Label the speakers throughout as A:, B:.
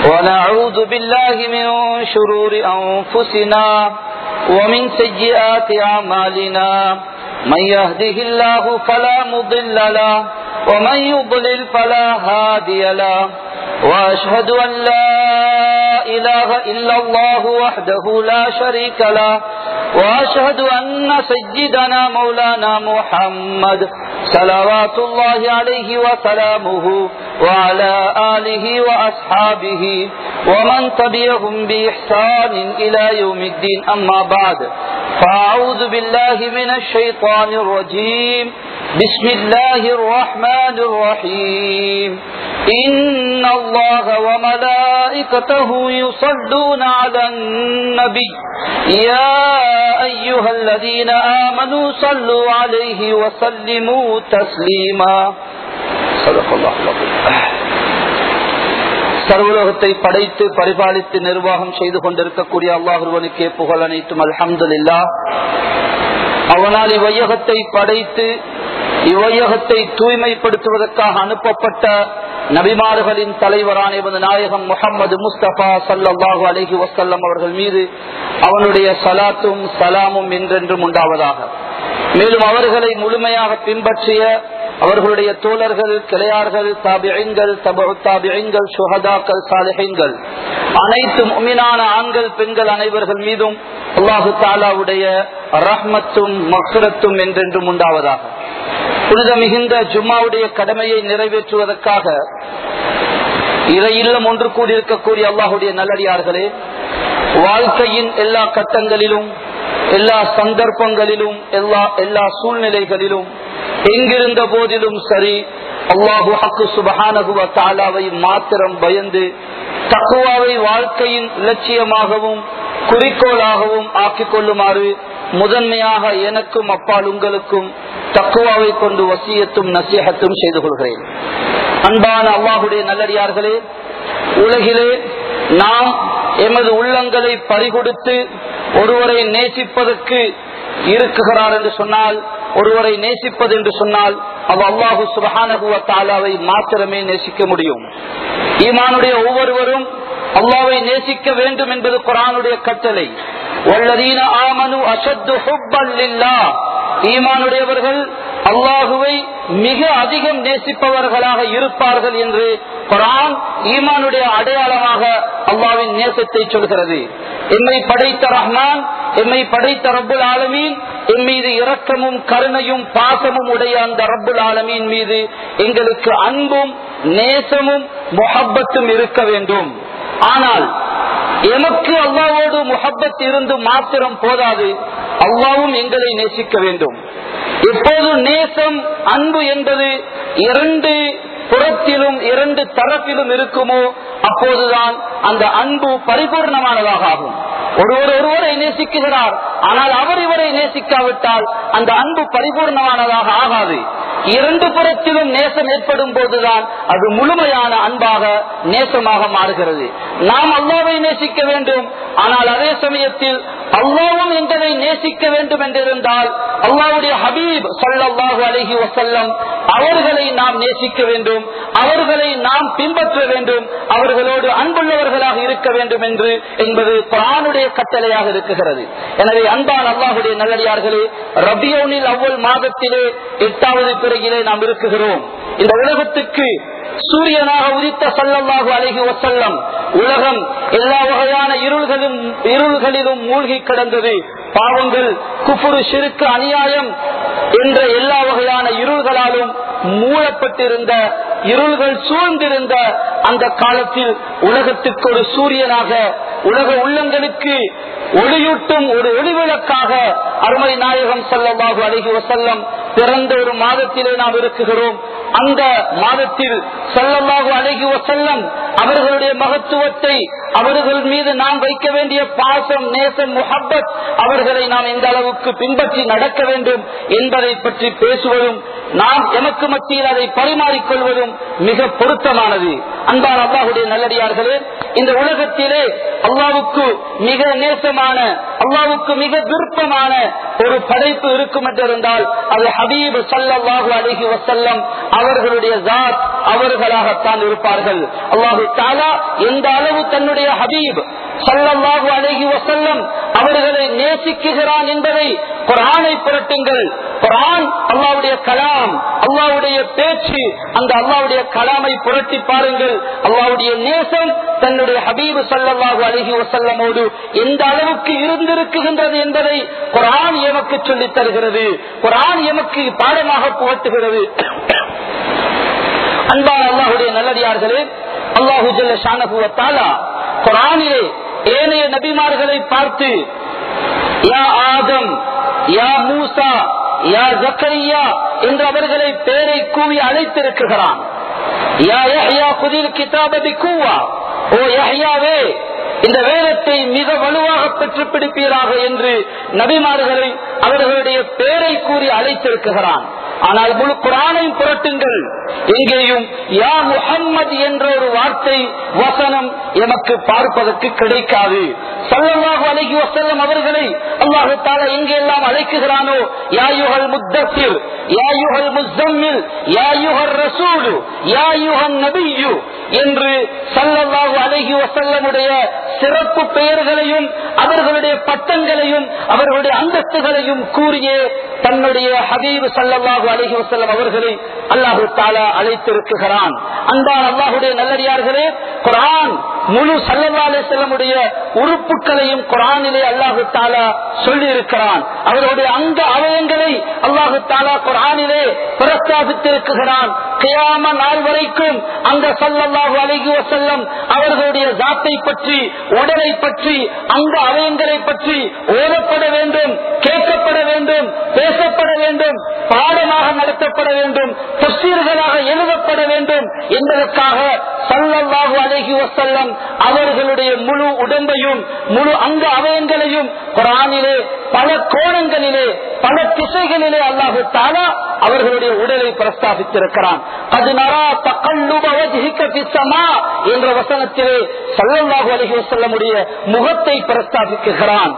A: ونعوذ بالله من شرور أنفسنا ومن سيئات أعمالنا من يهده الله فلا مضل له ومن يضلل فلا هادي له وأشهد أن لا إله إلا الله وحده لا شريك له وأشهد أن سيدنا مولانا محمد صلوات الله عليه وسلامه وعلى آله وأصحابه ومن تبعهم بإحسان إلى يوم الدين أما بعد فأعوذ بالله من الشيطان الرجيم بسم الله الرحمن الرحيم إن الله وملائكته يصلون على النبي يا أيها الذين آمنوا صلوا عليه وسلموا تسليما صدق الله العظيم. சர்வலோகத்தை படைத்து பரிபாலித்து நிர்வாகம் செய்து கொண்டிருக்கக்கூடிய அல்லாஹ் ஒருவனுக்கே புகழ் அனைத்தும் அல்ஹம்துலில்லாஹ். அவனால் இவ்வையகத்தை படைத்து இவ்வையகத்தை தூய்மைப்படுத்துவதற்காக அனுப்பப்பட்ட நபிமார்களின் தலைவரான நாயகம் முஹம்மது முஸ்தபா ஸல்லல்லாஹு அலைஹி வஸல்லம் அவர்கள் மீது அவனுடைய ஸலாத்தும் ஸலாமும் என்றென்றும் உண்டாவதாக. மேலும் அவர்களை முழுமையாக பின்பற்றிய அவர்களுடைய தோழர்கள், கிளையார்கள், தாபிஈன்கள், தபஉ தாபிஈன்கள், ஷுஹதாக்கள், சாலிஹீன்கள், அனைத்து முஃமினான ஆண்கள் பெண்கள் அனைவர்கள் மீதும் அல்லாஹு தஆலாவுடைய ரஹ்மத்தும் மக்ஃபிரத்தும் என்றென்றும் உண்டாவதாக. புனித மிகுந்த ஜும்மாவுடைய கடமையை நிறைவேற்றுவதற்காக இறை இல்லம் ஒன்று கூடியிருக்கக்கூடிய அல்லாஹுடைய நல்லடியார்களே, வாழ்க்கையின் எல்லா கட்டங்களிலும் எல்லா சந்தர்ப்பங்களிலும் எல்லா சூழ்நிலைகளிலும் எங்கிருந்த போதிலும் சரி அல்லாஹு ஹக்கு சுப்ஹானஹு வ தஆலாவை மாத்திரம் பயந்து தக்வாவை வாழ்க்கையின் இலட்சியமாகவும் குறிக்கோளாகவும் ஆக்கிக் கொள்ளுமாறு முதன்மையாக எனக்கும் அப்பால் உங்களுக்கும் தக்வாவை கொண்டு வசியத்தும் நசீஹத்தும் செய்து கொள்கிறேன். அன்பான அல்லாஹுடைய நல்லடியார்களே, உலகிலே நாம் எமது உள்ளங்களை பறிகொடுத்து ஒருவரை நேசிப்பதற்கு இருக்குகிறார் என்று சொன்னால், ஒருவரை நேசிப்பது என்று சொன்னால் அது அல்லாஹு சுப்ஹானஹு வ தஆலாவை மாத்திரமே நேசிக்க முடியும். ஈமானுடைய ஒவ்வொருவரும் அல்லாஹ்வை நேசிக்க வேண்டும் என்பது குர்ஆனுடைய கட்டளை. வல்லதீன ஆமனு அஷத்து ஹுப்பன் லில்லாஹ், ஈமானுடையவர்கள் அல்லாஹுவை மிக அதிகம் நேசிப்பவர்களாக இருப்பார்கள் என்று குர்ஆன் ஈமானுடைய அடையாளமாக அல்லாஹ்வின் நேசத்தை சொல்கிறது. எம்மை படைத்த ரஹ்மான், எம்மை படைத்த ரப்புல் ஆலமீன், எம் மீது இரக்கமும் கருணையும் பாசமும் உடைய அந்த ரப்புல் ஆலமீன் மீது எங்களுக்கு அன்பும் நேசமும் முஹப்பத்தும் இருக்க வேண்டும். ஆனால் எமக்கு அல்லாஹ்வோடு முஹப்பத் இருந்து மாத்திரம் போதாது, அல்லாஹ்வும் எங்களை நேசிக்க வேண்டும். எப்போது நேசம் அன்பு என்பது இரண்டு புறத்திலும் இரண்டு தரப்பிலும் இருக்குமோ அப்போதுதான் அந்த அன்பு பரிபூர்ணமானதாக ஆகும். ஒருவரை நேசிக்கிறார், ஆனால் அவர் இவரை நேசிக்காவிட்டால் அந்த அன்பு பரிபூர்ணமானதாக ஆகாது. இரண்டு புறத்திலும் நேசம் ஏற்படும் போதுதான் அது முழுமையான அன்பாக நேசமாக மாறுகிறது. நாம் அல்லாஹ்வை நேசிக்க வேண்டும், ஆனால் அதே சமயத்தில் அல்லாஹ்வும் எங்களை நேசிக்க வேண்டும் என்றிருந்தால் அல்லாஹ்வுடைய ஹபீப் ஸல்லல்லாஹு அலைஹி வஸல்லம் அவர்களை நாம் நேசிக்க வேண்டும், அவர்களை நாம் பின்பற்ற வேண்டும், அவர்களோடு அன்புள்ளவர்களாக இருக்க வேண்டும் என்பது குர்ஆனுடைய கட்டளையாக இருக்கிறது. எனவே அன்பான அல்லாஹ்வுடைய நல்லடியார்களே, ரபியுல் அவ்வல் மாதத்திலே 8வது பிறையிலே நாம் இருக்குகிறோம். இந்த உலகத்துக்கு சூரியனாக உதித்த ஸல்லல்லாஹு அலைஹி வஸல்லம் உலகம் எல்லா வகையான இருள்களிலும் மூழ்கி கிடந்தது. பாவங்கள், குஃப்ரு, ஷிர்க், அநியாயம் என்ற எல்லா வகையான இருள்களாலும் மூடப்பட்டிருந்த, இருள்கள் சூழ்ந்திருந்த அந்த காலத்தில் உலகத்துக்கு ஒரு சூரியனாக, உலக உள்ளங்களுக்கு ஒளியூட்டும் ஒரு ஒளிவிளக்காக அருமை நாயகம் ஸல்லல்லாஹு அலைஹி வஸல்லம் பிறந்த ஒரு மாதத்திலே நாம் இருக்குகிறோம். அந்த மாதத்தில் ஸல்லல்லாஹு அலைஹி வஸல்லம் அவர்களுடைய மகத்துவத்தை, அவர்கள் மீது நாம் வைக்க வேண்டிய பாசம், நேசம், முஹப்பத், அவர்களை நாம் எந்த அளவுக்கு பின்பற்றி நடக்க வேண்டும் என்பதை பற்றி பேசுவதும் நாம் எமக்கு மத்தியில் அதை பரிமாறிக்கொள்வதும் மிக பொருத்தமானது. அன்பான அல்லாஹ்வுடைய நல்லடியார்களே, இந்த உலகத்திலே அல்லாஹ்வுக்கு மிக நேசமான, அல்லாஹ்வுக்கு மிக விருப்பமான ஒரு படைப்பு இருக்கும் என்றிருந்தால் அது ஹபீப் ஸல்லல்லாஹு அலைஹி வஸல்லம் அவர்களுடைய ஸாத், அவர்களாகத்தான் இருப்பார்கள். அல்லாஹு தஆலா எந்த அளவு தன்னுடைய ஹபீப் ஸல்லல்லாஹு அலைஹி வஸல்லம் அவர்களை நேசிக்குகிறான் என்பதை குர்ஆனை புரட்டுங்கள். குர்ஆன் அல்லாஹ்வுடைய கலாம், அல்லாஹ்வுடைய பேச்சு. அந்த அல்லாஹ்வுடைய கலாமை புரட்டி பாருங்கள். அல்லாஹ்வுடைய நேசம் தன்னுடைய ஹபீப் ஸல்லல்லாஹு அலைஹி வஸல்லமோடு எந்த அளவுக்கு இருந்திருக்கின்றது என்பதை குர்ஆன் எமக்கு சொல்லித் தருகிறது. குர்ஆன் எமக்கு பாடமாக புகட்டுகிறது. அன்பான அல்லாஹ்வுடைய நல்லடியார்களே, அல்லாஹு ஜல்ல ஷானஹு வ தஆலா குர்ஆனிலே ஏனைய நபிமார்களை பார்த்து யா ஆதம், யா மூசா, யா ஜக்கரியா என்று அவர்களை பேரை கூவி அழைத்திருக்கிறான். யா யஹ்யா குதில் கிதாப பிகுவா, ஓ யஹ்யாவே இந்த வேதத்தை மிக வலுவாக பெற்று பிடிப்பீராக என்று நபிமார்களை அவர்களுடைய பேரை கூறி அழைத்திருக்கிறான். ஆனால் முழு குர்ஆனை புரட்டுங்கள், எங்கேயும் யா முஹம்மது என்ற ஒரு வார்த்தை வசனம் எமக்கு பார்ப்பதற்கு கிடைக்காது. ஸல்லல்லாஹு அலைஹி வஸல்லம் அவர்களை அல்லாஹ் தஆலா எங்கெல்லாம் அழைக்கிறானோ யா அய்யுஹல் முத்தஸிர், யா அய்யுஹல் முஸம்மில், யா அய்யுஹர் ரசூல், யா அய்யுஹன் நபியு என்று ஸல்லல்லாஹு அலைஹி வஸல்லமுடைய சிறப்பு பெயர்களையும் அவர்களுடைய பட்டங்களையும் அவர்களுடைய அந்தஸ்துகளையும் கூறிய தன்னுடைய ஹபீப் ஸல்லல்லாஹு அலைஹி வஸல்லம் அவர்களை அல்லாஹ் தஆலா அழைத்திருக்கிறான். அன்பான அல்லாஹ்வுடைய நல்லடியார்களே, குர்ஆன் முழு ஸல்லல்லாஹு அலைஹி வஸல்லமுடைய உறுப்புகளையும் குர்ஆனிலே அல்லாஹ் தஆலா சொல்லி இருக்கிறான். அவருடைய அங்க அவயங்களை அல்லாஹ் தஆலா குர்ஆனிலே பிரஸ்தாபித்திருக்கிறான். கியாம நாள் வரைக்கும் அந்த ஸல்லல்லாஹு அலைஹி வஸல்லம் அவர்களுடைய ஸாத்தை பற்றி, உடலை பற்றி, அங்க அவயங்களை பற்றி ஓதப்பட வேண்டும், கேட்கப்பட வேண்டும், பேசப்பட வேண்டும், பாடமாக நடத்தப்பட வேண்டும், தஃசீர்களாக எழுதப்பட வேண்டும் என்பதற்காக ஸல்லல்லாஹு அலைஹி வஸல்லம் அவர்களுடைய முழு உடம்பையும் முழு அங்க அவயங்களையும் குர்ஆனிலே பல கோணங்களிலே பல திசைகளிலே அல்லாஹ் தஆலா அவர்களுடைய உடலை பிரஸ்தாபித்திருக்கிறான். கத் நரா தகல்லுப வஜ்ஹிக ஃபிஸ் ஸமா என்ற வசனத்திலே ஸல்லல்லாஹு அலைஹி வஸல்லமுடைய முகத்தை பிரஸ்தாபிக்கிறான்.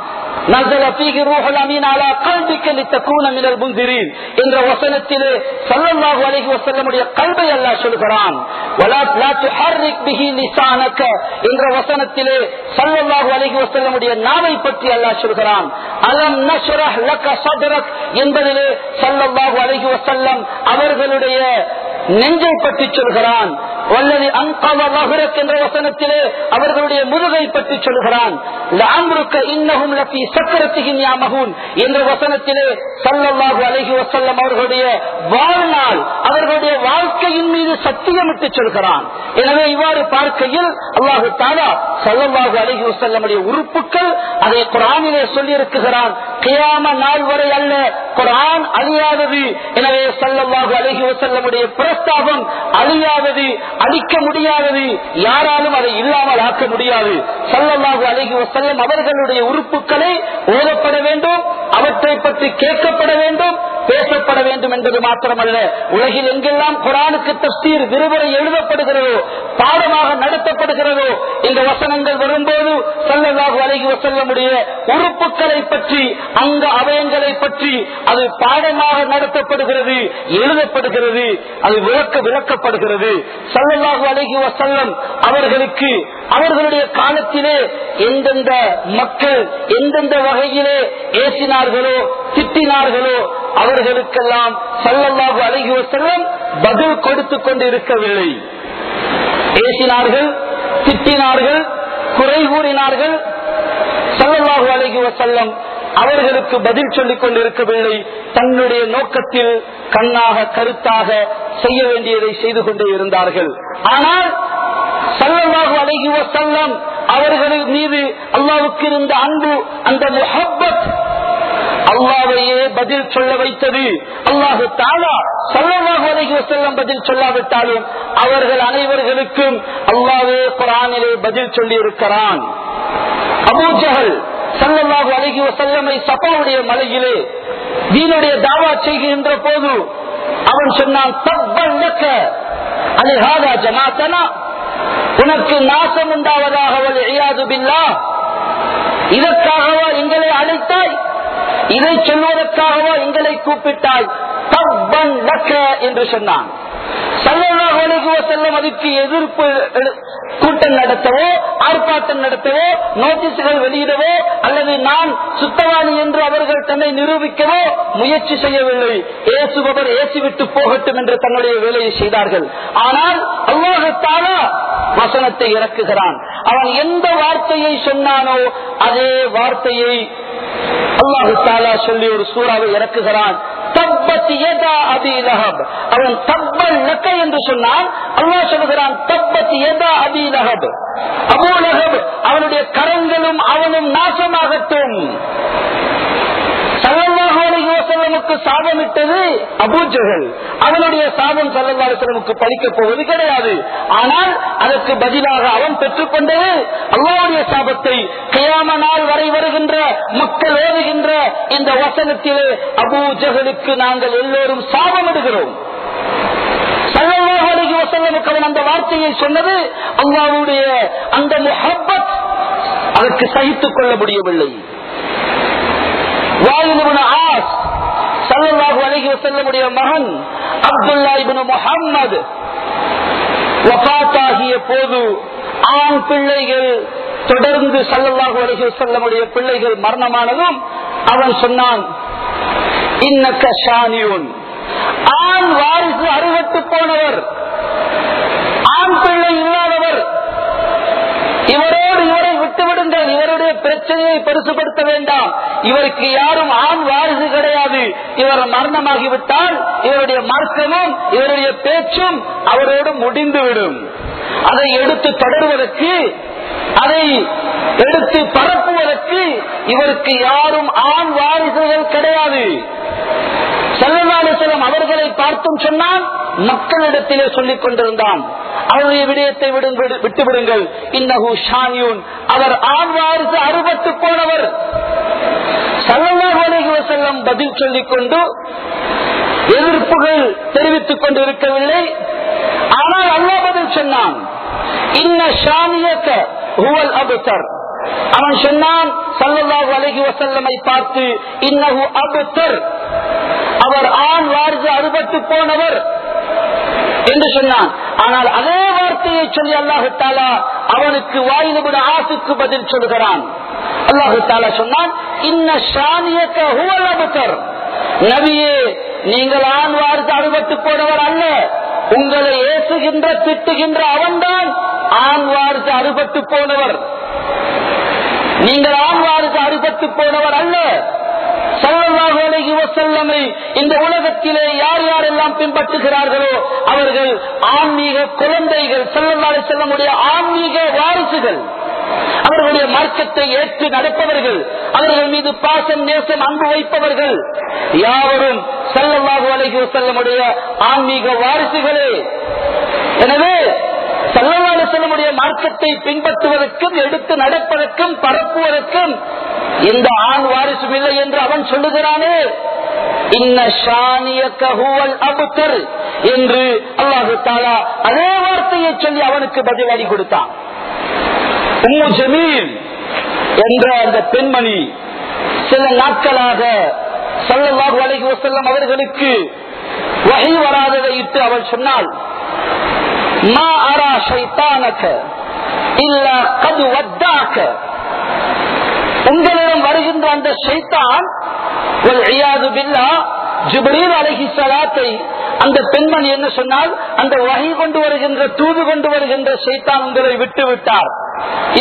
A: நஸல ஃபீஹி ரூஹுல் அமீன் அலா கல்பிக லிதகூன மினல் முன்திரீன் என்ற வசனத்திலே ஸல்லல்லாஹு அலைஹி வஸல்லமுடைய கல்பை அல்லாஹ் சொல்கிறான். வலா துஹர்ரிக் பிஹி லிசானக என்ற வசனத்திலே ஸல்லல்லாஹு அலைஹி வஸல்லமுடைய நாவை பற்றி அல்லாஹ் சொல்கிறான். அலம் நஷ்ரஹ் லக ஸத்ரக் என்பதிலே ஸல்லல்லாஹு அலைஹி வஸல்லம் அவர்களுடைய நெஞ்சை பற்றி சொல்கிறான். வல்லதி அன்கத ظهرك என்ற வசனத்திலே அவர்களுடைய முதுகை பற்றி சொல்கிறான். லஅம்ருக இன்னஹும் லஃபீ சக்ரத்திஹிம் யமஹூன் என்ற வசனத்திலே ஸல்லல்லாஹு அலைஹி வஸல்லம் அவர்களுடைய வாழ்நாள், அவர்களுடைய வாழ்க்கையின் மீது சத்தியமிட்டு சொல்கிறான். எனவே இவ்வாறு பார்க்கையில் அல்லாஹ் தஆலா ஸல்லல்லாஹு அலைஹி வஸல்லமுடைய உறுப்புகள் அதை குர்ஆனிலே சொல்லி இருக்கிறான். கியாம நாள் வரை அல்ல, குர்ஆன் அழியாதது. எனவே ஸல்லல்லாஹு அலைஹி வஸல்லமுடைய பிரஸ்தாபம் அழியாதது, அழிக்க முடியாதது, யாராலும் அதை இல்லாமல் ஆக்க முடியாது. ஸல்லல்லாஹு அலைஹி வஸல்லம் அவர்களுடைய உறுப்புகளை ஓதப்பட வேண்டும், அவற்றை பற்றி கேட்கப்பட வேண்டும், பேசப்பட வேண்டும் என்பது மாத்திரமல்ல, உலகில் எங்கெல்லாம் குர்ஆனுக்கு தஃசீர் விரிவுரை எழுதப்படுகிறதோ, பாடமாக நடத்தப்படுகிறதோ, இந்த வசனங்கள் வரும்போது ஸல்லல்லாஹு அலைஹி வஸல்லமுடைய உறுப்புகளை பற்றி, அங்க அவயங்களை பற்றி அது பாடமாக நடத்தப்படுகிறது, எழுதப்படுகிறது, அது விளக்கப்படுகிறது. ஸல்லல்லாஹு அலைஹி வஸல்லம் அவர்களுக்கு அவர்களுடைய காலத்திலே எந்தெந்த மக்கள் எந்தெந்த வகையிலே ஏசினார்களோ, திட்டினார்களோ, அவர்களுக்கெல்லாம் ஸல்லல்லாஹு அலைஹி வஸல்லம் பதில் கொடுத்துக் கொண்டு இருக்கவில்லை. ஏசினார்கள், திட்டினார்கள், குறை கூறினார்கள், ஸல்லல்லாஹு அலைஹி வஸல்லம் அவர்களுக்கு பதில் சொல்லிக் கொண்டிருக்கவில்லை. தன்னுடைய நோக்கத்தில் கண்ணாக கருத்தாக செய்ய வேண்டியதை செய்து கொண்டே இருந்தார்கள். ஆனால் ஸல்லல்லாஹு அலைஹி வஸல்லம் அவர்களின் மீது அல்லாஹ்வுக்கு இருந்த அன்பு, அந்த முஹப்பத் அல்லாஹ்வையே பதில் சொல்ல வைத்தது. அல்லாஹ் தஆலா ஸல்லல்லாஹு அலைஹி வஸல்லம் பதில் சொல்லாவிட்டாலும் அவர்கள் அனைவர்களுக்கும் அல்லாஹ்வே குர்ஆனிலே பதில் சொல்லி இருக்கிறான். அபூ ஜஹல் ஸல்லல்லாஹு அலைஹி வஸல்லமை ஸஃபாவுடைய மலையிலே தீனுடைய தாவா செய்கின்ற போது அவன் சொன்னான், தப்பன் லக்க அலிஹாதா ஜமாஅத்தனா, உனக்கு நாசம் உண்டாவதாக, வல்இயாது பில்லாஹ், இதற்காகவா எங்களை அழைத்தாய், இதை சொல்வதற்காகவா எங்களை கூப்பிட்டாய், தப்பன் லக்க என்று சொன்னான். ஸல்லல்லாஹு அலைஹி வஸல்லம் அதுக்கு எதிர்ப்பு கூட்டம் நடத்தவோ, ஆர்ப்பாட்டம் நடத்தவோ, நோட்டீஸ்கள் வெளியிடவோ, அல்லது நான் சுத்தவாணி என்று அவர்கள் தன்னை நிரூபிக்கவோ முயற்சி செய்யவில்லை. ஏசுபவர் ஏசிவிட்டு போகட்டும் என்று தன்னுடைய வேலையை செய்தார்கள். ஆனால் அல்லாஹ் தஆலா வசனத்தை இறக்குகிறான். அவன் எந்த வார்த்தையை சொன்னானோ அதே வார்த்தையை அல்லாஹ் தஆலா சொல்லி ஒரு சூறாவை இறக்குகிறான். தப்பத் யதா அபி லஹப். அவன் தப்பல் லக என்று சொன்னான். அல்லாஹ் சொல்கிறான் தப்பத் யதா அபி லஹப். அபூ லஹப் அவனுடைய கரங்களும் அவனும் நாசமாகட்டும். ஸல்லல்லாஹு அலைஹி வஸல்லமுக்கு சாபமிட்டது அபூ ஜஹல். அவனுடைய சாபம் ஸல்லல்லாஹு அலைஹி வஸல்லமுக்கு பலிக்கப் போவது கிடையாது. ஆனால் அதற்கு பதிலாக அவன் பெற்றுக்கொண்டது அல்லாஹ்வுடைய சாபத்தை. கியாம நாள் வரை வருகின்ற மக்கள் ஓதுகின்ற இந்த வசனத்திலே அபூ ஜஹலுக்கு நாங்கள் எல்லோரும் சாபமிடுகிறோம். ஸல்லல்லாஹு அலைஹி வஸல்லமுக்கு அவன் அந்த வார்த்தையை சொன்னது அல்லாஹ்வுடைய அந்த முஹப்பத் அதற்கு சகித்துக் கொள்ள முடியவில்லை. வாயில் இப்னு ஆஸ் ஸல்லல்லாஹு அலைஹி வஸல்லமுடைய மகன் அப்துல்லா இப்னு முஹம்மது வஃபாத்தாகிய போது ஆண் பிள்ளைகள் தொடர்ந்து ஸல்லல்லாஹு அலைஹி வஸல்லமுடைய பிள்ளைகள் மரணமானதும் அவன் சொன்னான் இன்னக ஷானியுன். ஆண் வாரிசு அறுவட்டு போனவர், ஆண் பிள்ளை இல்லாதவர், இவரோடு இவரை விட்டுவிடுங்கள், இவருடைய பிரச்சனையை பெருசுபடுத்த வேண்டாம், இவருக்கு யாரும் ஆண் வாரிசு கிடையாது, இவர் மரணமாகிவிட்டால் இவருடைய மார்க்கமும் இவருடைய பேச்சும் அவரோடு முடிந்துவிடும். அதை எடுத்து தொடர்வதற்கு, அதை எடுத்து பரப்புவதற்கு இவருக்கு யாரும் ஆண் வாரிசுகள் கிடையாது. ஸல்லல்லாஹு அலைஹி வஸல்லம் அவர்களை பார்த்தும் சொன்னான், மக்களிடத்திலே சொல்லிக் கொண்டிருந்தான் அவருடைய விடயத்தை விட்டுவிடுங்கள், இன்னஹு ஷானியுன், அவர் ஆண் வாரிசு அறுபட்டு போனவர். ஸல்லல்லாஹு அலைஹி வஸல்லம் பதில் சொல்லிக் கொண்டு எதிர்ப்புகள் தெரிவித்துக் கொண்டு இருக்கவில்லை. ஆனால் அல்லாஹ் பதில் சொன்னான் இன்ன ஷானியக ஹுவல் அப்தர். அவன் சொன்னான் ஸல்லல்லாஹு அலைஹி வஸல்லமை பார்த்து இன்னஹு அப்தர், அவர் ஆண் வாரிசு அறுபட்டு போனவர் என்று சொன்னான். ஆனால் அதே வார்த்தையை சொல்லி அல்லாஹ் தஆலா அவனுக்கு வாயில் இப்னு ஆஸுக்கு பதில் சொல்கிறான். அல்லாஹ் தஆலா சொன்னான் இன்ன ஷானியக ஹுவல் அப்தர். நபியே, நீங்கள் ஆண் வாரிசு அறுபட்டு போனவர் அல்ல, உங்களை ஏசுகின்ற திட்டுகின்ற அவன்தான் ஆண் வாரிசு அறுபட்டு போனவர். நீங்கள் ஆண் வாரிசு அறுபட்டு போனவர் அல்ல. ஸல்லல்லாஹு அலைஹி வஸல்லமை இந்த உலகத்திலே யார் யாரெல்லாம் பின்பற்றுகிறார்களோ அவர்கள் ஆன்மீக குழந்தைகள், ஸல்லல்லாஹு அலைஹி வஸல்லமுடைய ஆன்மீக வாரிசுகள், அவர்களுடைய மார்க்கத்தை ஏற்று நடப்பவர்கள், அவர்கள் மீது பாசம் நேசம் அன்பு வைப்பவர்கள் யாவரும் ஸல்லல்லாஹு அலைஹி வஸல்லமுடைய ஆன்மீக வாரிசுகளே. எனவே ஸல்லல்லாஹு அலைஹி வஸல்லமுடைய மார்க்கத்தை பின்பற்றுவதற்கும் எடுத்து நடப்பதற்கும் பரப்புவதற்கும் எந்த ஆண் வாரிசும் இல்லை என்று அவன் சொல்லுகிறானே, இன்ன ஷானியக ஹுவல் அப்தர் என்று அல்லாஹ் தஆலா அதே வார்த்தையை சொல்லி அவனுக்கு பதில் அடி கொடுத்தான். உம்மு ஜமீல் என்ற அந்த பெண்மணி சில நாட்களாக ஸல்லல்லாஹு அலைஹி வஸல்லம் அவர்களுக்கு வஹி வராததை இட்டு அவள் சொன்னாள், மா அரா ஷைத்தானக இல்லா கத் வத்தாக. உங்களிடம் வருகின்ற அந்த ஷைத்தான் வல்இயாது பில்லாஹ் ஜிப்ரீல் அலைஹிஸ்ஸலாத்தை அந்த பெண்மணி என்ன சொன்னால், அந்த வஹி கொண்டு வருகின்ற தூது கொண்டு வருகின்ற ஷைத்தான் உங்களை விட்டு விட்டார்,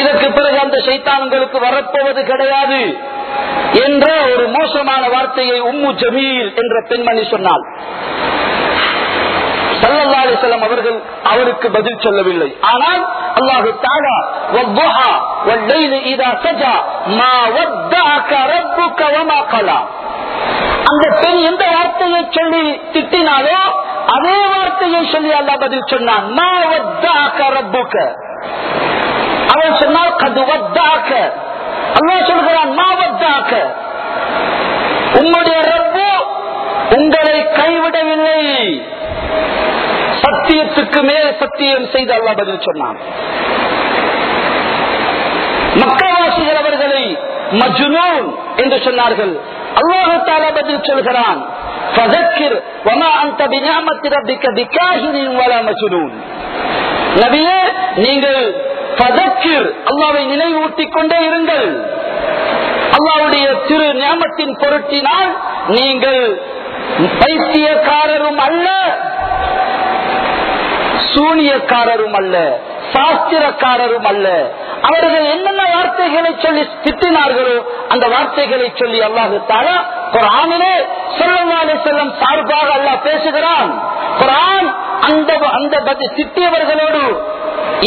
A: இதற்கு பிறகு அந்த ஷைத்தான் உங்களுக்கு வரப்போவது கிடையாது என்ற ஒரு மோசமான வார்த்தையை உம்மு ஜமீல் என்ற பெண்மணி சொன்னாள். ஸல்லல்லாஹு அலைஹி வஸல்லம் அவர்கள் அவருக்கு பதில் சொல்லவில்லை. ஆனால் அல்லாஹ் தஆலா வதுஹா வல்லைலி இதா சஜா மா வத்தஅக ரப்புக வமா கலா. அந்த பெண் எந்த வார்த்தையை சொல்லி திட்டினாலோ அதே வார்த்தையை சொல்லி அல்லாஹ் பதில் சொன்னான், மா வத்தஅக ரப்புக. அவன் சொன்னால் கது வத்தஅக. அல்லாஹ் சொல்கிறான் மா வத்தஅக, உங்களுடைய ரப்பு உங்களை கைவிடவில்லை. சத்தியத்துக்கு மேல் சத்தியம் செய்து அல்லாஹ் பதில் சொன்னான். மக்காவாசிகள் அவர்களை மஜ்னூன் என்று சொன்னார்கள். அல்லாஹ் தஆலா பதில் சொல்கிறான், ஃபذكر وما انت بنعمة ربك بكاهن ولا مجنون. நபியே, நீங்கள் ஃபذكர் அல்லாஹ்வை நினைவூட்டிக் கொண்டே இருங்கள். அல்லாஹ்வுடைய திரு நியாமத்தின் பொருட்டினால் நீங்கள் பைத்தியக்காரரும் அல்ல, சூனியக்காரரும் அல்ல, சாஸ்திரக்காரரும் அல்ல. அவர்கள் என்னென்ன வார்த்தைகளை சொல்லி திட்டினார்களோ அந்த வார்த்தைகளை சொல்லி அல்லாஹ் தஆலா குர்ஆனிலே ஸல்லல்லாஹு அலைஹி வஸல்லம் சார்பாக அல்லாஹ் பேசுகிறான். குர்ஆன் அந்த திட்டியவர்களோடு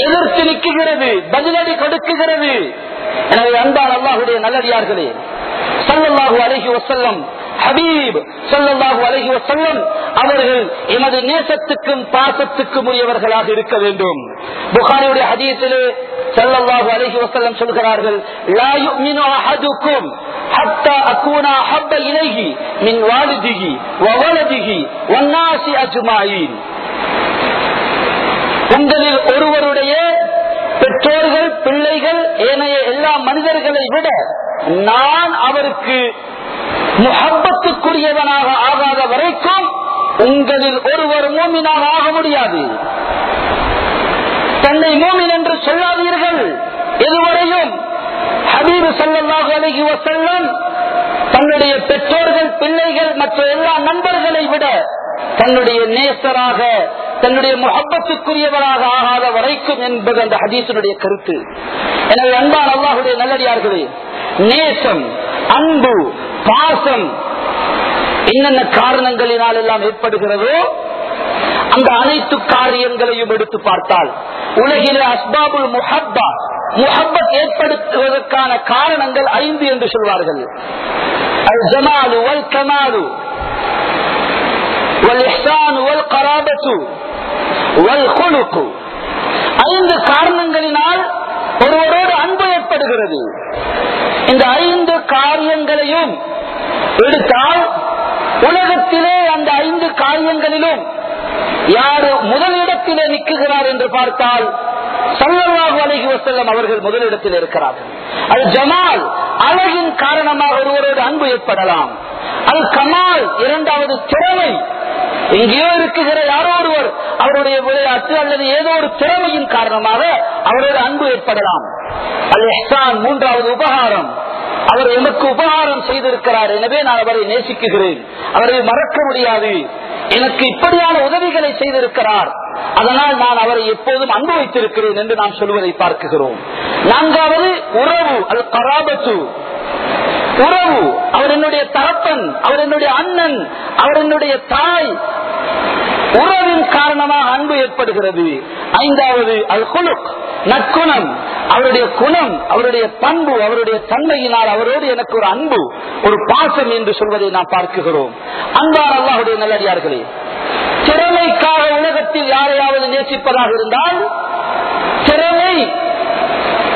A: எதிர்த்து நிற்கிறது, பதிலடி கொடுக்குகிறது. எனவே அன்பான அல்லாஹ்வுடைய நல்லடியார்களே, ஸல்லல்லாஹு அலைஹி வஸல்லம் ஹபீப் ஸல்லல்லாஹு அலைஹி வஸல்லம் அவர்கள் எமது நேசத்துக்கும் பாசத்துக்கும் உரியவர்களாக இருக்க வேண்டும். புகாரியுடைய ஹதீஸிலே ஸல்லல்லாஹு அலைஹி வஸல்லம் சொல்கிறார்கள், லா யுமினு அஹதுக்கும் ஹத்தா அகூன அஹப்ப இலைஹி மின் வாலிதிஹி வ வலதிஹி வன்னாஸி அஜ்மாஈன். உங்களில் ஒருவருடைய பெற்றோர்கள், பிள்ளைகள், ஏனைய எல்லா மனிதர்களை விட நான் அவருக்கு முஹப்பத்துக்குரியவனாக ஆகாத வரைக்கும் உங்களில் ஒருவர் மூமினாக ஆக முடியாது. தன்னை மூமின் என்று சொல்லாதீர்கள். எதுவரையும் ஹபீப் ஸல்லல்லாஹு அலைஹி வஸல்லம் தன்னுடைய பெற்றோர்கள், பிள்ளைகள் மற்ற எல்லா நண்பர்களை விட தன்னுடைய நேசராக, தன்னுடைய முஹப்பத்துக்குரியவராக ஆகாத வரைக்கும் என்பது அந்த ஹதீஸினுடைய கருத்து. எனவே அன்பான அல்லாஹ்வுடைய நல்லடியார்களே, நேசம், அன்பு, பாசம் என்னென்ன காரணங்களினால் எல்லாம் ஏற்படுகிறதோ அந்த அனைத்து காரியங்களையும் எடுத்து பார்த்தால் உலகிலே அஸ்பாபுல் முஹப்பத் ஏற்படுத்துவதற்கான காரணங்கள் 5 என்று சொல்வார்கள். அல் ஜமாலு வல் கமாலு வல் இஹ்சானு வல் கராபத்து வல் குலுகு. 5 காரணங்களினால் ஒருவரோடு அன்பு ஏற்படுகிறது. இந்த 5 காரியங்களையும் எடுத்தால் உலகத்திலே அந்த 5 காரியங்களிலும் யாரு முதலிடத்திலே நிற்கிறார் என்று பார்த்தால் ஸல்லல்லாஹு அலைஹி வஸல்லம் அவர்கள் முதலிடத்தில் இருக்கிறார்கள். அல் ஜமால், அழகின் காரணமாக ஒருவரோடு அன்பு ஏற்படலாம். அல் கமால், இரண்டாவது திறமை, எங்கேயோ இருக்குகிற யாரோ ஒருவர் அவருடைய விளையாட்டு அல்லது ஏதோ ஒரு திறமையின் காரணமாக அவரோடு அன்பு ஏற்படலாம். அல் இஹ்சான், மூன்றாவது உபகாரம், அவர் எனக்கு உபகாரம் செய்திருக்கிறார், எனவே நான் அவரை நேசிக்குகிறேன், அவரை மறக்க முடியாது, எனக்கு இப்படியான உதவிகளை செய்திருக்கிறார், அதனால் நான் அவரை எப்போதும் அன்பு வைத்திருக்கிறேன் என்று நாம் சொல்வதை பார்க்கிறோம். 4வது உறவு, அல் கராபத்து, உறவு, அவர் என்னுடைய தகப்பன், அவர் என்னுடைய அண்ணன், அவர் என்னுடைய தாய், உறவின் காரணமாக அன்பு ஏற்படுகிறது. 5வது அல் குலுக், நற்குணம், அவருடைய குணம், அவருடைய பண்பு, அவருடைய தன்மையினால் அவரோடு எனக்கு ஒரு அன்பு, ஒரு பாசம் என்று சொல்வதை நாம் பார்க்கிறோம். அன்பான அல்லாஹ்வுடைய நல்லடியார்களே, திறமைக்காக உலகத்தில் யாரையாவது நேசிப்பதாக இருந்தால்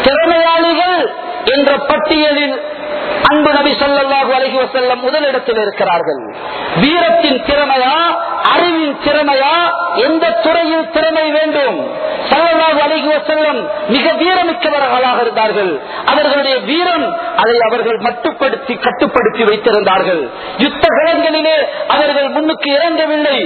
A: திறமையாளிகள் என்ற பட்டியலில் அன்பு நபி ஸல்லல்லாஹு அலைஹி வஸல்லம் முதலிடத்தில் இருக்கிறார்கள். வீரத்தின் திறமையா, அறிவின் திறமையா, எந்த துறையில் திறமை வேண்டும்? ஸல்லல்லாஹு அலைஹி வஸல்லம் மிக வீரமிக்கவர்களாக இருந்தார்கள். அவர்களுடைய வீரம் அதை அவர்கள் மட்டுப்படுத்தி கட்டுப்படுத்தி வைத்திருந்தார்கள். யுத்த களங்களிலே அவர்கள் முன்னுக்கு இறங்கவில்லை.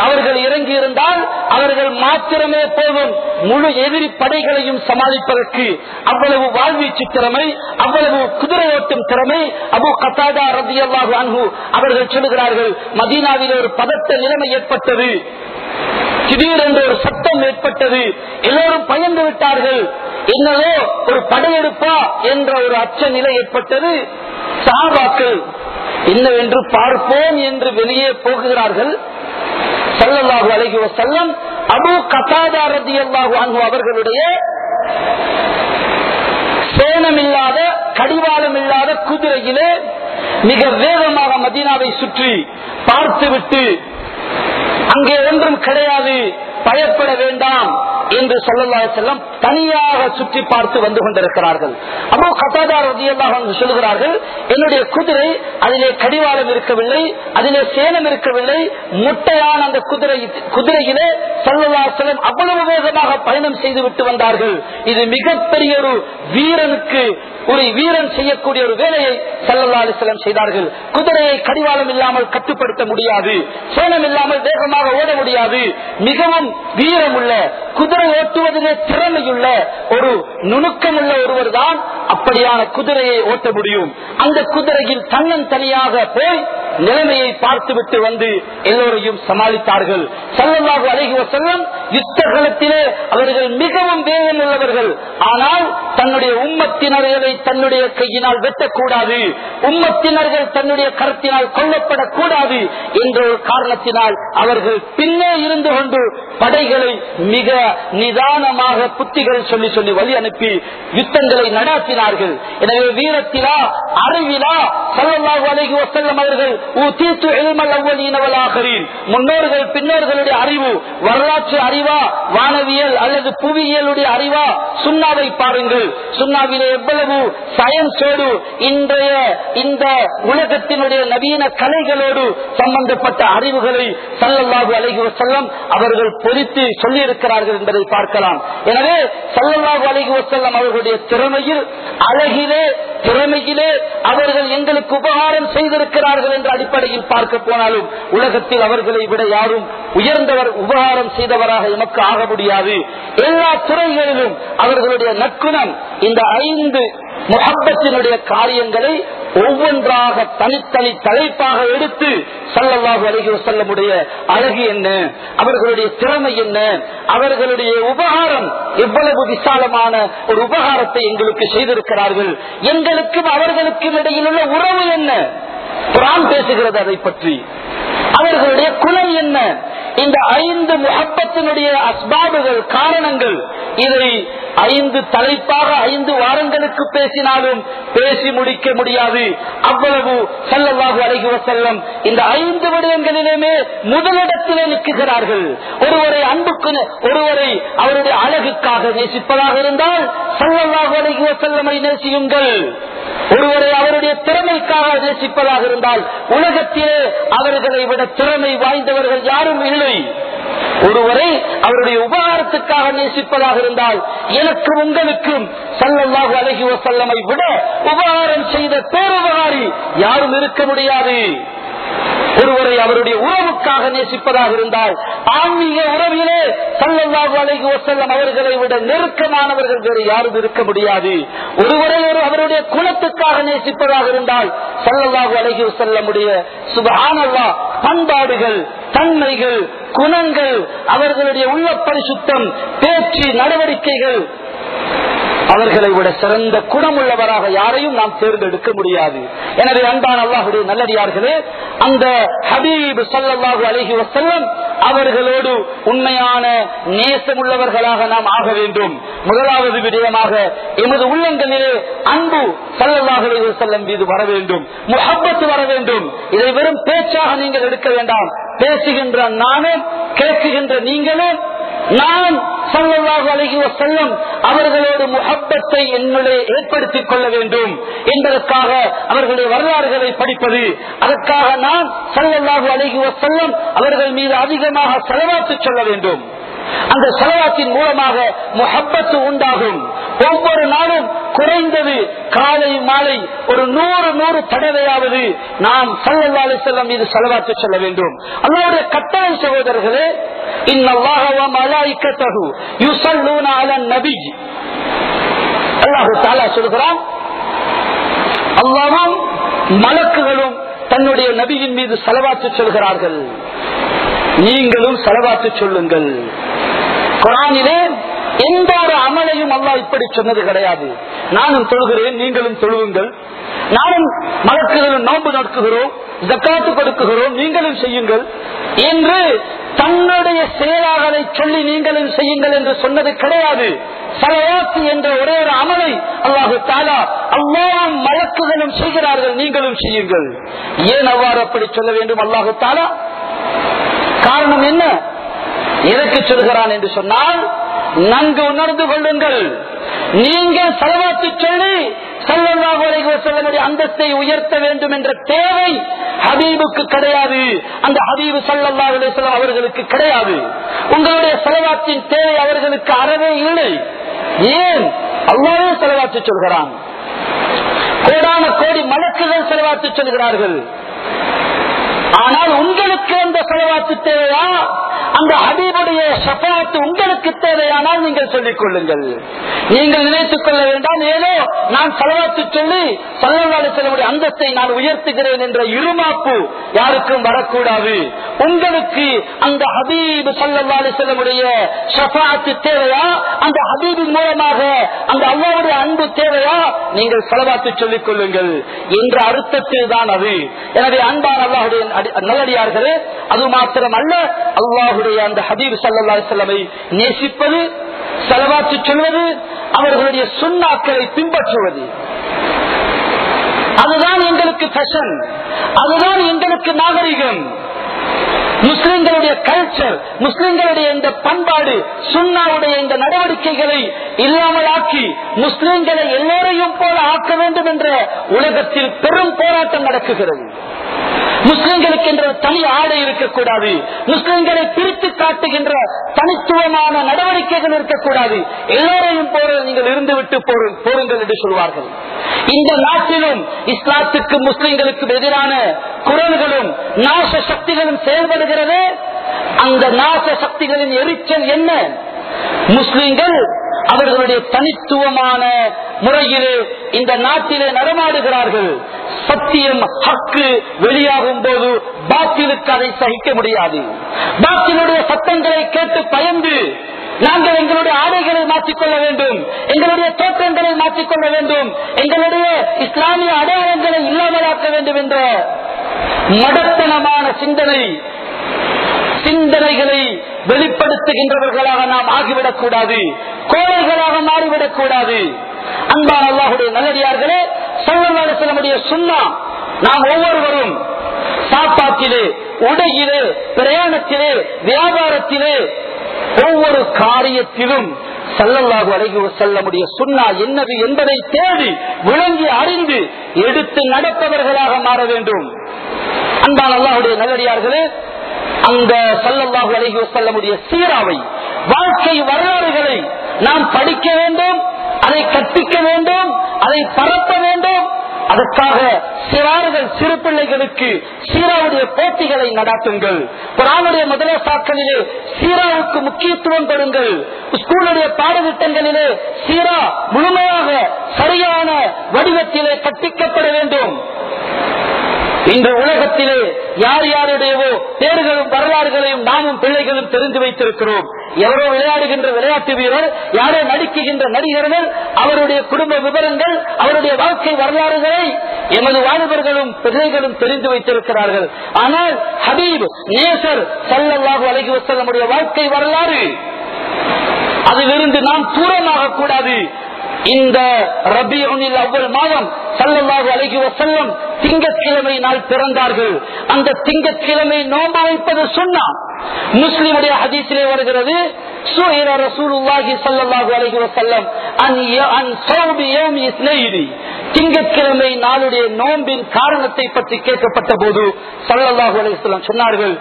A: அவர்கள் இறங்கி இருந்தால் அவர்கள் மாத்திரமே போதும் முழு எதிரி படைகளையும் சமாளிப்பதற்கு. அவ்வளவு வாழ்வீச்சு திறமை, அவ்வளவு குதிரையோட்டும் திறமை. அபூ கத்தாதா ரலியல்லாஹு அன்ஹு அவர்கள் சொல்லுகிறார்கள், மதீனாவிலே ஒரு பதட்ட நிலைமை ஏற்பட்டது, திடீரென்று ஒரு சத்தம் ஏற்பட்டது, எல்லோரும் பயந்து விட்டார்கள், என்னவோ ஒரு படையெடுப்பா என்ற ஒரு அச்ச நிலை ஏற்பட்டது. சஹாபாக்கள் என்னவென்று பார்ப்போம் என்று வெளியே போகிறார்கள். ஸல்லல்லாஹு அலைஹி வஸல்லம் அபூ கத்தாதா ரலியல்லாஹு அன்ஹு அவர்களுடைய சேனமில்லாத, கடிவாளம் இல்லாத குதிரையிலே மிக வேகமாக மதீனாவை சுற்றி பார்த்துவிட்டு அங்கே ஒன்றும் கிடையாது, பயப்பட வேண்டாம் என்று ஸல்லல்லாஹு அலைஹி வஸல்லம் தனியாக சுற்றி பார்த்து வந்து கொண்டிருக்கிறார்கள். அபூ கத்தாதா ரலியல்லாஹு அன்ஹு சொல்கிறார்கள், என்னுடைய குதிரை அதிலே கடிவாளம் இருக்கவில்லை, அதிலே சேனம் இருக்கவில்லை, முட்டையான அந்த குதிரையிலே ஸல்லல்லாஹு அலைஹி வஸல்லம் அவ்வளவு வேகமாக பயணம் செய்து விட்டு வந்தார்கள். இது மிகப்பெரிய ஒரு வீரனுக்கு ஒரு வீரன் செய்யக்கூடிய ஒரு வேலையை ஸல்லல்லாஹு அலைஹி வஸல்லம் செய்தார்கள். குதிரையை கடிவாளம் இல்லாமல் கட்டுப்படுத்த முடியாது, சேணம் இல்லாமல் வேகமாக ஓட முடியாது. மிகவும் வீரமுள்ள, குதிரை ஓட்டுவதிலே திறமையுள்ள, ஒரு நுணுக்கமுள்ள ஒருவர் தான் அப்படியான குதிரையை ஓட்ட முடியும். அந்த குதிரையில் தன்னந்தனியாக போய் நிலைமையை பார்த்துவிட்டு வந்து எல்லோரையும் சமாளித்தார்கள். ஸல்லல்லாஹு அலைஹி வஸல்லம் யுத்த களத்திலே அவர்கள் மிகவும் வேகம் உள்ளவர்கள். ஆனால் தன்னுடைய உம்மத்தினர்களை தன்னுடைய கையினால் வெட்டக்கூடாது, உம்மத்தினர்கள் தன்னுடைய கருத்தினால் கொல்லப்படக்கூடாது என்ற ஒரு காரணத்தினால் அவர்கள் பின்னே இருந்து கொண்டு படைகளை மிக நிதானமாக புத்திகள் சொல்லி சொல்லி வழி அனுப்பி யுத்தங்களை நடாத்தினார்கள். எனவே வீரத்திலா அறிவிலா ஸல்லல்லாஹு அலைஹி வஸல்லம் அவர்கள் ஊதீது இல்மல் அவ்வலீன வல் ஆகிரீன், முன்னோர்கள் பின்னோர்களுடைய அறிவு, வரலாற்று அறிவா, வானவியல் அல்லது புவியியலுடைய அறிவா, சுன்னாவை பாருங்கள். சுன்னாவிலே எவ்வளவு சயின்ஸோடு இன்றைய இந்த உலகத்தினுடைய நவீன கலைகளோடு சம்பந்தப்பட்ட அறிவுகளை ஸல்லல்லாஹு அலைஹி வஸல்லம் அவர்கள் பொறித்து சொல்லி இருக்கிறார்கள் என்பதை பார்க்கலாம். எனவே ஸல்லல்லாஹு அலைஹி வஸல்லம் அவர்களுடைய திறமையில், அழகிலே, திறமையிலே அவர்கள் எங்களுக்கு உபகாரம் செய்திருக்கிறார்கள் என்ற அடிப்படையில் பார்க்க போனாலும் உலகத்தில் அவர்களை விட யாரும் உயர்ந்தவர், உபகாரம் செய்தவராக எமக்கு ஆக முடியாது. எல்லா துறைகளிலும் அவர்களுடைய நற்குணம் இந்த 5 முஹப்பத்தினுடைய காரியங்களை ஒவ்வொன்றாக தனித்தனி தலைப்பாக எடுத்து ஸல்லல்லாஹு அலைஹி வஸல்லமுடைய அழகு என்ன, அவர்களுடைய திறமை என்ன, அவர்களுடைய உபகாரம் எவ்வளவு விசாலமான ஒரு உபகாரத்தை எங்களுக்கு செய்திருக்கிறார்கள், எங்களுக்கும் அவர்களுக்கும் இடையில் உள்ள உறவு என்ன, குர்ஆன் பேசுகிறது அதை பற்றி, அவர்களுடைய குணம் என்ன. இந்த 5 முஹப்பத்தினுடைய அஸ்பாபுகள், காரணங்கள், இதை 5 தலைப்பாக 5 வாரங்களுக்கு பேசினாலும் பேசி முடிக்க முடியாது. அவ்வளவு ஸல்லல்லாஹு அலைஹி வஸல்லம் இந்த 5 விடயங்களிலுமே முதலிடத்திலே நிற்கிறார்கள். ஒருவரை அன்புக்கு, ஒருவரை அவருடைய அழகுக்காக நேசிப்பதாக இருந்தால் ஸல்லல்லாஹு அலைஹி வஸல்லமை நேசியுங்கள். ஒருவரை அவருடைய திறமைக்காக நேசிப்பதாக இருந்தால் உலகத்திலே அவர்களை விட திறமை வாய்ந்தவர்கள் யாரும் இல்லை. ஒருவரை அவருடைய உபகாரத்துக்காக நேசிப்பதாக இருந்தால் எனக்கு உங்களுக்கும் ஸல்லல்லாஹு அலைஹி வஸல்லமை விட உபகாரம் செய்த பேருபகாரி யாரும் இருக்க முடியாது. ஒருவரை அவருடைய உறவுக்காக நேசிப்பதாக இருந்தால் ஆன்மீக உறவிலே ஸல்லல்லாஹு அலைஹி வஸல்லம் அவர்களை விட நெருக்கமானவர்கள் வேறு யாரும் இருக்க முடியாது. ஒருவரை அவருடைய குணத்துக்காக நேசிப்பதாக இருந்தால் ஸல்லல்லாஹு அலைஹி வஸல்லமுடைய சுப்ஹானல்லாஹ் பண்பாடுகள், தன்மைகள், குணங்கள், அவர்களுடைய உள்ள பரிசுத்தம், பேச்சு, நடவடிக்கைகள், அவர்களை விட சிறந்த குணமுள்ளவராக யாரையும் நாம் தேர்ந்தெடுக்க முடியாது. எனவே அன்பான அல்லாஹ்வுடைய நல்லடியார்களே, அந்த ஹபீப் ஸல்லல்லாஹு அலைஹி வஸல்லம் அவர்களோடு உண்மையான நேசமுள்ளவர்களாக நாம் ஆக வேண்டும். முதலாவது விடயமாக எமது உள்ளங்களிலே அன்பு ஸல்லல்லாஹு அலைஹி வஸல்லம் மீது வர வேண்டும், முஹப்பத் வர வேண்டும். இதை வெறும் பேச்சாக நீங்கள் எடுக்க வேண்டாம். பேசுகின்ற நானும், கேட்குகின்ற நீங்களும், நான் ஸல்லல்லாஹு அலைஹி வஸல்லம் அவர்களோடு முஹப்பத்தை என்னுடைய ஏற்படுத்திக் கொள்ள வேண்டும் என்பதற்காக அவர்களுடைய வரலாறுகளை படிப்பது, அதற்காக நான் ஸல்லல்லாஹு அலைஹி வஸல்லம் அவர்கள் மீது அதிகமாக ஸலவாத்து சொல்ல வேண்டும். அந்த ஸலவாத்தின் மூலமாக முஹப்பத்து உண்டாகும். ஒவ்வொரு நாளும் குறைந்தது காலை மாலை ஒரு 100 தடவையாவது நாம் ஸல்லல்லாஹு அலைஹி வஸல்லம் மீது ஸலவாத்து சொல்ல வேண்டும். அல்லாஹ்வுடைய கட்டளை சகோதரர்களே, இன்னல்லாஹ வ மலாயிகத்தஹு யுஸல்லூன அலன் நபி. அல்லாஹ் தஆலா சொல்கிறான், அல்லாஹ்வும் மலக்குகளும் தன்னுடைய நபியின் மீது ஸலவாத்து சொல்கிறார்கள், நீங்களும் ஸலவாத்து சொல்லுங்கள். குர்ஆனிலே எந்த ஒரு அமலையும் அல்லாஹ் இப்படி சொன்னது கிடையாது. நானும் தொழுகிறேன், நீங்களும் தொழுவுங்கள், நானும் மலக்குகளும் நோன்பு நடக்குகிறோம், ஜக்காத்து கொடுக்குகிறோம், நீங்களும் செய்யுங்கள் என்று தன்னுடைய செயலாளரை சொல்லி நீங்களும் செய்யுங்கள் என்று சொன்னது கிடையாது. ஸலவாத் என்ற ஒரே ஒரு அமலை அல்லாஹ் தஆலா அல்லாஹ்வும் மலக்குகளும் செய்கிறார்கள், நீங்களும் செய்யுங்கள். ஏன் அவ்வாறு அப்படி சொல்ல வேண்டும் அல்லாஹ் தஆலா? காரணம் என்ன? எதற்கு சொல்கிறான் என்று சொன்னால், நன்கு உணர்ந்து கொள்ளுங்கள், நீங்கள் ஸலவாத்து சொல்லி ஸல்லல்லாஹு அலைஹி வஸல்லமுடைய அந்தஸ்தை உயர்த்த வேண்டும் என்ற தேவை ஹபீபுக்கு கிடையாது, அந்த ஹபீபு ஸல்லல்லாஹு அலைஹி வஸல்லம் அவர்களுக்கு கிடையாது. உங்களுடைய ஸலவாத்தின் தேவை அவர்களுக்கு அறவே இல்லை. ஏன்? அல்லாஹ்வே ஸலவாத்து சொல்கிறான். கோடான கோடி மலக்குகள் ஸலவாத்து சொல்கிறார்கள். ஆனால் உங்களுக்கு அந்த ஸலவாத்து தேவையா? அந்த ஹபீபுடைய ஷஃபாஅத் உங்களுக்கு தேவையானால் நீங்கள் சொல்லிக் கொள்ளுங்கள். நீங்கள் நினைத்துக் கொள்ள வேண்டாம், ஏதோ நான் ஸலவாத்து சொல்லி ஸல்லல்லாஹு அலைஹி வஸல்லம் அந்தஸ்தை நான் உயர்த்துகிறேன் என்ற இருமாப்பு யாருக்கும் வரக்கூடாது. உங்களுக்கு அந்த ஹபீப் ஸல்லல்லாஹு அலைஹி வஸல்லம் ஷஃபாஅத் தேவையா? அந்த ஹபீபின் மூலமாக அந்த அல்லாஹ்வுடைய அன்பு தேவையா? நீங்கள் ஸலவாத்து சொல்லிக் கொள்ளுங்கள் என்ற அர்த்தத்தில் தான் அது. எனவே அன்பான அல்லாஹ்வுடைய நல்லடியார்களே, அது மாத்திரமல்ல, அல்லாஹ்வுடைய அந்த ஹபீப் ஸல்லல்லாஹு அலைஹி வஸல்லம் நேசிப்பது, ஸலவாத்து சொல்வது, அவர்களுடைய சுன்னாக்களை பின்பற்றுவது, அதுதான் எங்களுக்கு ஃபேஷன், அதுதான் எங்களுக்கு நாகரிகம். முஸ்லிம்களுடைய கல்ச்சர், முஸ்லிம்களுடைய இந்த பண்பாடு, சுன்னாவுடைய இந்த நடவடிக்கைகளை இல்லாமலாக்கி முஸ்லிம்களை எல்லோரையும் போல ஆக்க வேண்டும் என்ற உலகத்தில் பெரும் போராட்டம் நடக்குகிறது. முஸ்லிம்களுக்கு என்ற தனி ஆடை இருக்கக்கூடாது, முஸ்லிம்களை பிரித்து காட்டுகின்ற தனித்துவமான நடவடிக்கைகள் இருக்கக்கூடாது, எல்லோரையும் போல நீங்கள் இருந்துவிட்டு போருங்கள் என்று சொல்வார்கள். இந்த நாட்டிலும் இஸ்லாத்துக்கு முஸ்லிம்களுக்கு எதிரான குரல்களும் நாச சக்திகளும் செயல்படுகிறது. அந்த நாச சக்திகளின் எரிச்சல் என்ன? முஸ்லிம்கள் அவர்களுடைய தனித்துவமான முறையிலே இந்த நாட்டிலே நடமாடுகிறார்கள். சத்தியம் ஹக்கு வெளியாகும் போது பாத்திலுக்கு அதை சகிக்க முடியாது. பாத்திலுடைய சத்தங்களை கேட்டு பயந்து நாங்கள் எங்களுடைய ஆடைகளை மாற்றிக்கொள்ள வேண்டும், எங்களுடைய தோற்றங்களை மாற்றிக்கொள்ள வேண்டும், எங்களுடைய இஸ்லாமிய அடையாளங்களை இல்லாமலாக்க வேண்டும் என்ற மடத்தனமான சிந்தனைகளை வெளிப்படுத்துகின்றவர்களாக நாம் ஆகிவிடக்கூடாது, கோழைகளாக மாறிவிடக்கூடாது. அன்பான அல்லாஹ்வுடைய நல்லடியார்களே, ஸல்லல்லாஹு அலைஹி வஸல்லம் சுன்னா நாம் ஒவ்வொருவரும் சாப்பாட்டிலே, உடையிலே, பிரயாணத்திலே, வியாபாரத்திலே, ஒவ்வொரு காரியத்திலும் ஸல்லல்லாஹு அலைஹி வஸல்லம் சுன்னா என்னது என்பதை தேடி விளங்கி அறிந்து எடுத்து நடப்பவர்களாக மாற வேண்டும். அன்பான அல்லாஹ்வுடைய நல்லடியார்களே, அந்த ஸல்லல்லாஹு அலைஹி வஸல்லம் சீராவை, வாழ்க்கை வரலாறுகளை நாம் படிக்க வேண்டும், அதை கற்பிக்க வேண்டும், அதை பரப்ப வேண்டும். அதற்காக சிறார்கள், சிறு பிள்ளைகளுக்கு சீராவுடைய போட்டிகளை நடாத்துங்கள். குர்ஆனுடைய மதரசாக்களிலே சீராவுக்கு முக்கியத்துவம் கொடுங்கள். ஸ்கூலுடைய பாடத்திட்டங்களிலே சீரா முழுமையாக சரியான வடிவத்திலே கற்பிக்கப்பட வேண்டும். இன்று உலகத்திலே யார் யாருடையவோ பேர்களும் வரலாறுகளையும் நாமும் பிள்ளைகளும் தெரிந்து வைத்திருக்கிறோம். எவரோ விளையாடுகின்ற விளையாட்டு வீரர், யாரோ நடிக்குகின்ற நடிகர்கள், அவருடைய குடும்ப விவரங்கள், அவருடைய வாழ்க்கை வரலாறுகளை எமது வாலிபர்களும் பிள்ளைகளும் தெரிந்து வைத்திருக்கிறார்கள். ஆனால் ஹபீப் நேசர் ஸல்லல்லாஹு அலைஹி வஸல்லம் வாழ்க்கை வரலாறு, அதிலிருந்து நாம் தூரமாக கூடாது. இந்த ரபியுல் அவ்வல் மாதம் ஸல்லல்லாஹு அலைஹி வஸல்லம் திங்கட்கிழமை நாள் பிறந்தார்கள். அந்த திங்கட்கிழமை நோன்பு வைப்பது சுன்னா. முஸ்லிமுடைய ஹதீஸிலே வருகிறது, சுஇல ரசூலுல்லாஹி ஸல்லல்லாஹு அலைஹி வஸல்லம் அன் ஸௌமி யௌமி இஸ்னைனி, திங்கட்கிழமை நாளுடைய நோன்பின் காரணத்தை பற்றி கேட்கப்பட்ட போது ஸல்லல்லாஹு அலைஹி வஸல்லம் சொன்னார்கள்,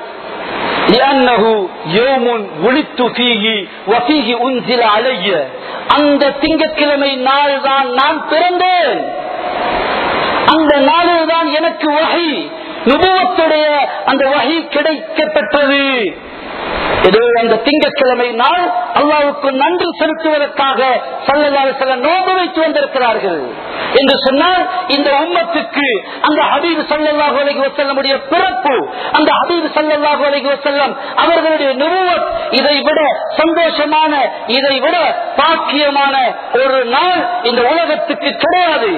A: அந்த திங்கட்கிழமை நாள் தான் நான் பிறந்தேன், அந்த நாளில் தான் எனக்கு வஹி, நுபுவத்துடைய அந்த வஹி கிடைக்கப்பட்டது. அந்த திங்கட்கிழமை நாள் அல்லாஹ்வுக்கு நன்றி செலுத்துவதற்காக ஸல்லல்லாஹு அலைஹி வஸல்லம் நோன்பு வைத்து வந்திருக்கிறார்கள் என்று சொன்னால், இந்த உம்மத்துக்கு அந்த ஹபீப் ஸல்லல்லாஹு அலைஹி வஸல்லம் பிறப்பு, அந்த ஹபீப் ஸல்லல்லாஹு அலைஹி வஸல்லம் அவர்களுடைய நுபுவத், இதை விட சந்தோஷமான, இதை விட பாக்கியமான ஒரு நாள் இந்த உலகத்துக்கு கிடையாது.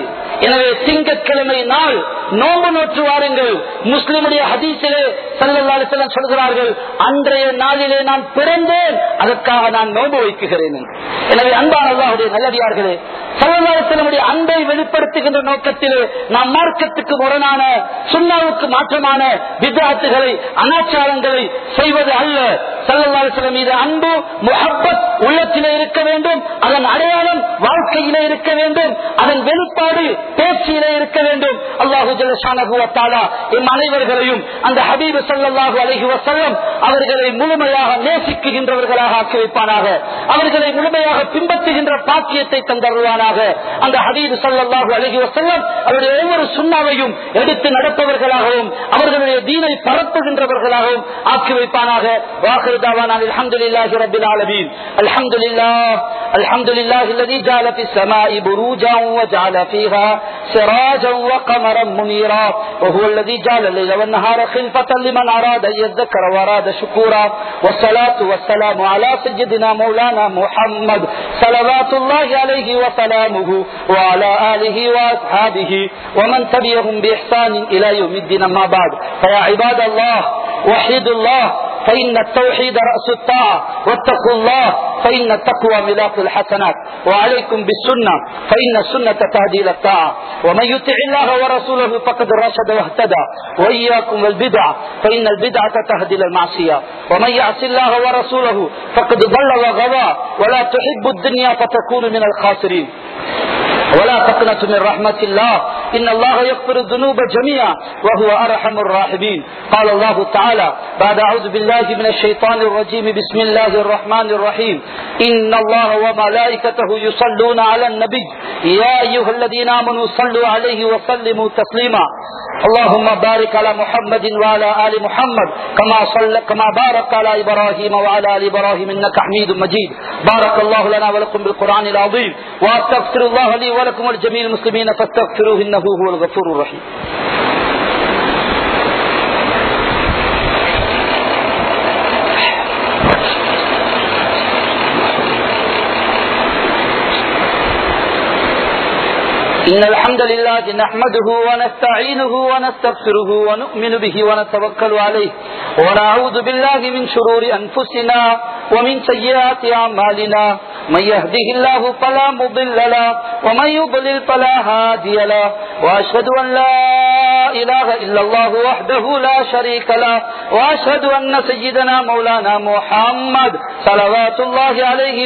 A: எனவே திங்கட்கிழமை நாள் நோன்பு நோற்று வாருங்கள். முஸ்லிமுடைய ஹதீஸிலே ஸல்லல்லாஹு அலைஹி வஸல்லம் சொல்கிறார்கள், அன்றைய நாளிலே நான் பிறந்தேன், அதற்காக நான் நோன்பு வைக்குகிறேன். எனவே அன்பான அல்லாஹ்வுடைய நல்லடியார்களே, ஸல்லல்லாஹு அலைஹி வஸல்லம் அன்பை வெளிப்படுத்துகின்ற நோக்கத்திலே நாம் மார்க்கத்துக்கு முரணான, சுன்னாவுக்கு மாற்றமான பித்அத்துகளை, அனாச்சாரங்களை செய்வது அல்ல. ஸல்லல்லாஹு அலைஹி வஸல்லம் மீது அன்பு, முஹப்பத் உள்ளத்திலே இருக்க வேண்டும். அதன் அடையாளம் வாழ்க்கை வாழ்க்கையிலே இருக்க வேண்டும், அதன் வெளிப்பாடு பேச்சிலே இருக்க வேண்டும். அல்லாஹு ஜல்ல ஷானஹு வ தஆலா எம் அனைவர்களையும் அந்த ஹபீப் ஸல்லல்லாஹு அலைஹி வஸல்லம் அவர்களை முழுமையாக நேசிக்கின்றவர்களாக ஆக்கி வைப்பானாக. அவர்களை முழுமையாக பின்பற்றுகின்ற பாக்கியத்தை தந்தருவானாக. அந்த ஹபீப் ஸல்லல்லாஹு அலைஹி வஸல்லம் அவருடைய ஒவ்வொரு சுன்னாவையும் எடுத்து நடப்பவர்களாகவும் அவர்களுடைய தீனை பரப்புகின்றவர்களாகவும் ஆக்கி வைப்பானாக. வாஹிரு தஅவானா அல்ஹம்துலில்லாஹி ரப்பில் ஆலமீன். அல்ஹம்துலில்லாஹி அல்லதி ஜஅல ஃபிஸ் ஸமாஇ புரூஜன் வ ஜஅல ஃபீஹா சிராஜன் வ கமரன் முனீரா வ ஹுவ அல்லதி ஜஅல الليل والنهار خلفة لمن أراد أن يذكر وأراد شكورا والصلاة والسلام على سيدنا مولانا محمد صلوات الله عليه وسلامه وعلى آله وأصحابه ومن تبعهم بإحسان إلى يوم الدين. أما بعد فيا عباد الله وحيد الله فإن التوحيد رأس الطاعة واتقوا الله فإن التقوى ملاك الحسنات وعليكم بالسنة فإن السنة تهدي إلى الطاعة ومن يطع الله ورسوله فقد رشد واهتدى وإياكم والبدع فإن البدعة تهدي إلى المعصية ومن يعص الله ورسوله فقد ضل وغوى ولا تحب الدنيا فتكون من الخاسرين ولا تقنطوا من رحمة الله إن الله يغفر الذنوب جميعا وهو أرحم الراحمين. قال الله تعالى بعد أعوذ بالله من الشيطان الرجيم بسم الله الرحمن الرحيم إن الله وملائكته يصلون على النبي يا أيها الذين آمنوا صلوا عليه وسلموا تسليما. اللهم بارك على محمد وعلى آل محمد كما بارك على إبراهيم وعلى آل إبراهيم إنك حميد مجيد. بارك الله لنا ولكم بالقرآن العظيم وأستغفر الله لي ولكم والجميع المسلمين فاستغفروه إنه هو الغفور الرحيم. إن الحمد لله نحمده ونستعينه ونستغفره ونؤمن به ونتوكل عليه ونعوذ بالله من شرور أنفسنا ومن سيئات أعمالنا من يهده الله فلا مضل له ومن يضلل فلا هادي له وأشهد أن لا إله إلا الله وحده لا شريك له وأشهد أن سيدنا مولانا محمد صلوات الله عليه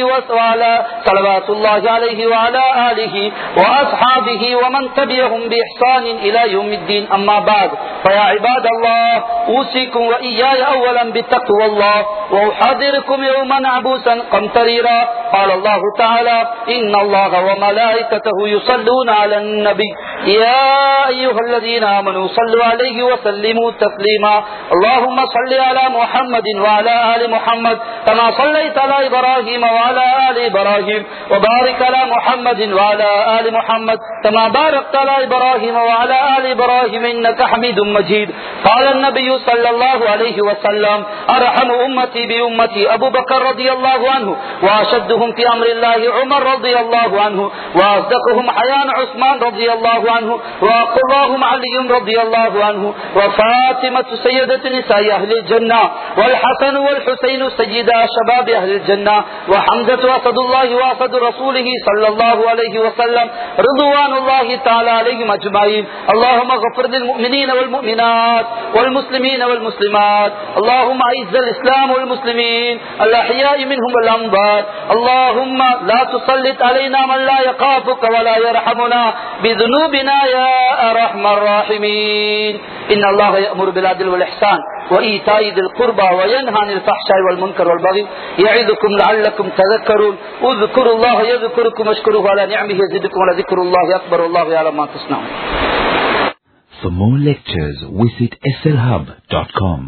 A: وعلى آله وأصحابه ومن تبعهم بإحسان إلى يوم الدين. أما بعد فيا عباد الله أوصيكم وإياي أولا بتقوى الله وأحذركم يوما عبوسا قمطريرا. قال الله تعالى إن الله وملائكته يصلون على النبي يا أيها الذين آمنوا صلوا عليه وسلموا تسليما. اللهم صل على محمد وعلى آل محمد كما صليت على إبراهيم وعلى آل إبراهيم وبارك على محمد وعلى آل محمد كما باركت على إبراهيم وعلى آل إبراهيم إنك حميد مجيد. قال النبي صلى الله عليه وسلم أرحم أمتي بأمتي أبو بكر رضي الله عنه وأشدهم في أمر الله عمر رضي الله عنه وأصدقهم حيان عثمان رضي الله عنه وأقواهم علي رضي الله عنه وفاطمة سيدة نساء أهل الجنة والحسن والحسين سيدا شباب أهل الجنة وحمزة أسد الله وأسد رسوله صلى الله عليه وسلم رضوان الله تعالى عليهم أجمعين. اللهم اغفر للمؤمنين والمؤمنات والمسلمين والمسلمات. اللهم أعز الإسلام والمسلمين الأحياء منهم والأموات. اللهم لا تسلط علينا من لا يخافك ولا يرحمنا بذنوبنا يا أرحم الراحمين. إن الله يأمر بالعدل والإحسان وإيتاء ذي القربى وينهى عن الفحشاء والمنكر والبغي يعظكم لعلكم تذكرون. اذكروا الله يذكركم واشكروه على نعمه يزدكم ولذكر الله أكبر والله يعلم ما تصنعون.
B: For more lectures visit slhub.com.